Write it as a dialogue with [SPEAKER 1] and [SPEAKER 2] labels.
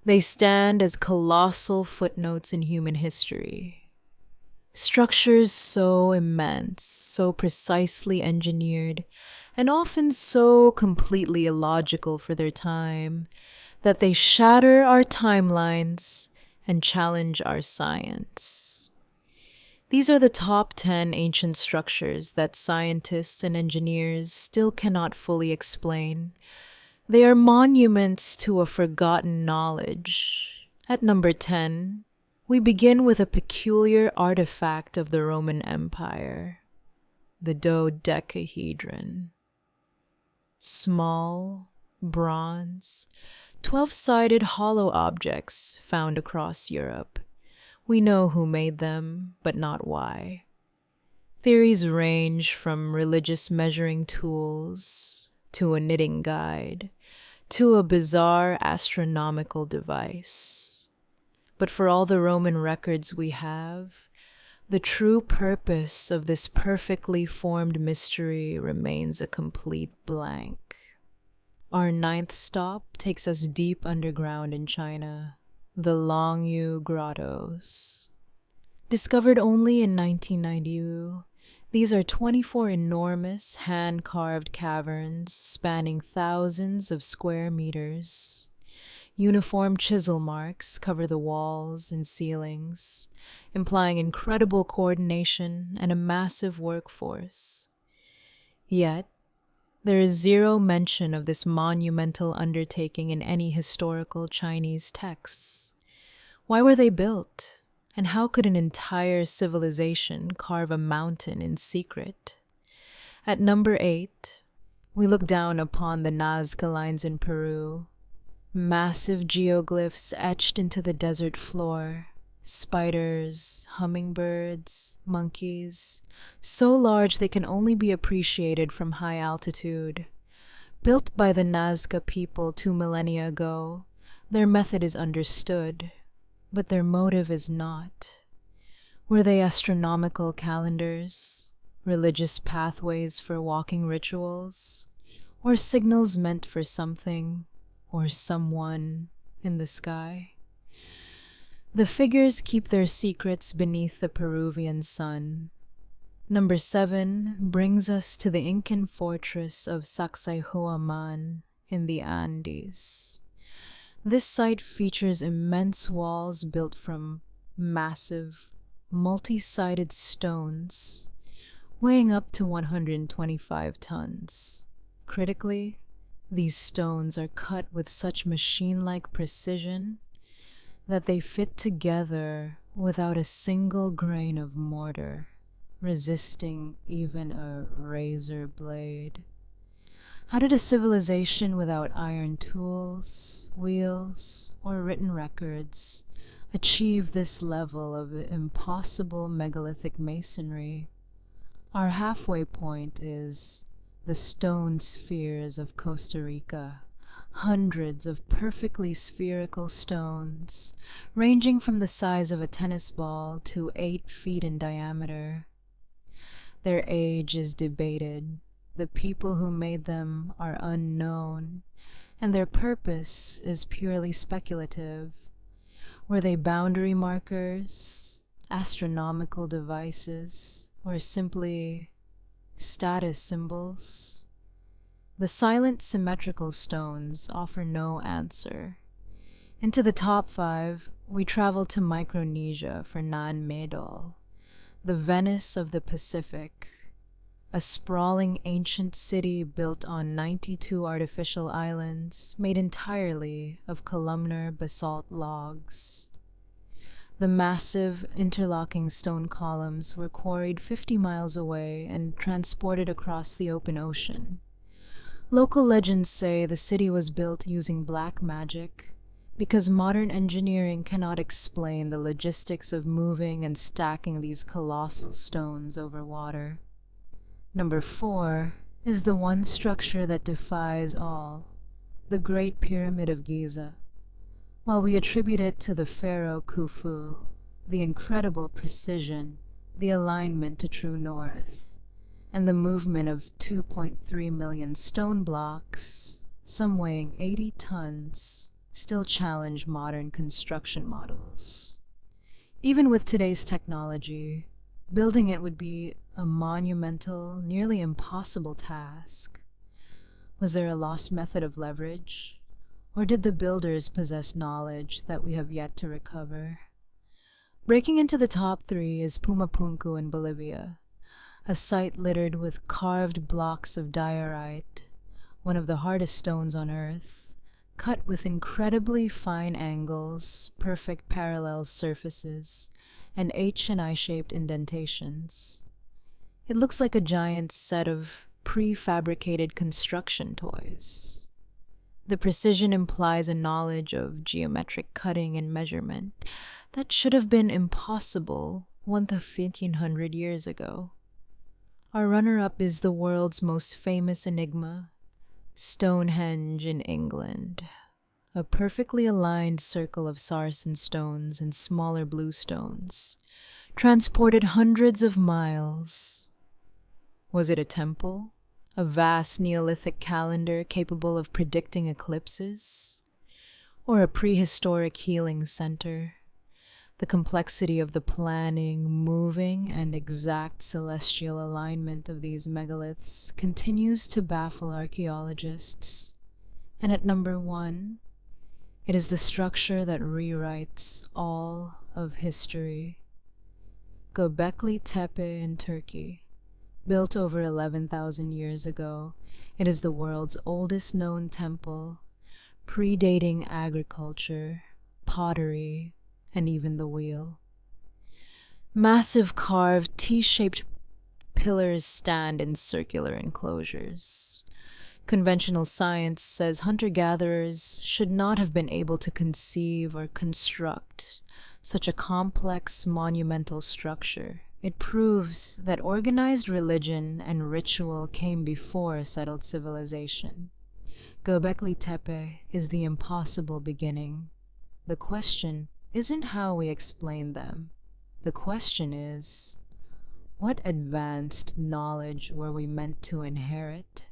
[SPEAKER 1] They stand as colossal footnotes in human history. Structures so immense, so precisely engineered, and often so completely illogical for their time, that they shatter our timelines and challenge our science. These are the top 10 ancient structures that scientists and engineers still cannot fully explain. They are monuments to a forgotten knowledge. At number 10, we begin with a peculiar artifact of the Roman Empire, the dodecahedron. Small, bronze, 12-sided hollow objects found across Europe. We know who made them, but not why. Theories range from religious measuring tools to a knitting guide to a bizarre astronomical device. But for all the Roman records we have, the true purpose of this perfectly formed mystery remains a complete blank. Our ninth stop takes us deep underground in China, the Longyu Grottos. Discovered only in 1990, these are 24 enormous hand-carved caverns spanning thousands of square meters. Uniform chisel marks cover the walls and ceilings, implying incredible coordination and a massive workforce. Yet, there is zero mention of this monumental undertaking in any historical Chinese texts. Why were they built? And how could an entire civilization carve a mountain in secret? At number 8, we look down upon the Nazca lines in Peru. Massive geoglyphs etched into the desert floor. Spiders, hummingbirds, monkeys, so large they can only be appreciated from high altitude. Built by the Nazca people 2 millennia ago, their method is understood, but their motive is not. Were they astronomical calendars, religious pathways for walking rituals, or signals meant for something or someone in the sky? The figures keep their secrets beneath the Peruvian sun. Number 7 brings us to the Incan fortress of Sacsayhuaman in the Andes. This site features immense walls built from massive, multi-sided stones, weighing up to 125 tons. Critically, these stones are cut with such machine-like precision that they fit together without a single grain of mortar, resisting even a razor blade. How did a civilization without iron tools, wheels, or written records achieve this level of impossible megalithic masonry? Our halfway point is the stone spheres of Costa Rica. Hundreds of perfectly spherical stones, ranging from the size of a tennis ball to 8 feet in diameter. Their age is debated. The people who made them are unknown, and their purpose is purely speculative. Were they boundary markers, astronomical devices, or simply status symbols? The silent symmetrical stones offer no answer. Into the top 5, we travel to Micronesia for Nan Madol, the Venice of the Pacific, a sprawling ancient city built on 92 artificial islands made entirely of columnar basalt logs. The massive interlocking stone columns were quarried 50 miles away and transported across the open ocean. Local legends say the city was built using black magic because modern engineering cannot explain the logistics of moving and stacking these colossal stones over water. Number 4 is the one structure that defies all, the Great Pyramid of Giza. While we attribute it to the pharaoh Khufu, the incredible precision, the alignment to true north, and the movement of 2.3 million stone blocks, some weighing 80 tons, still challenge modern construction models. Even with today's technology, building it would be a monumental, nearly impossible task. Was there a lost method of leverage? Or did the builders possess knowledge that we have yet to recover? Breaking into the top 3 is Pumapunku in Bolivia, a site littered with carved blocks of diorite, one of the hardest stones on Earth, cut with incredibly fine angles, perfect parallel surfaces, and H and I-shaped indentations. It looks like a giant set of prefabricated construction toys. The precision implies a knowledge of geometric cutting and measurement that should have been impossible 1,500 years ago. Our runner-up is the world's most famous enigma, Stonehenge in England, a perfectly aligned circle of sarsen stones and smaller blue stones, transported hundreds of miles. Was it a temple? A vast Neolithic calendar capable of predicting eclipses? Or a prehistoric healing center? The complexity of the planning, moving, and exact celestial alignment of these megaliths continues to baffle archaeologists. And at number 1, it is the structure that rewrites all of history. Göbekli Tepe in Turkey. Built over 11,000 years ago, it is the world's oldest known temple, predating agriculture, pottery, and even the wheel. Massive carved T-shaped pillars stand in circular enclosures. Conventional science says hunter-gatherers should not have been able to conceive or construct such a complex monumental structure. It proves that organized religion and ritual came before settled civilization. Göbekli Tepe is the impossible beginning. The question isn't how we explain them. The question is, what advanced knowledge were we meant to inherit?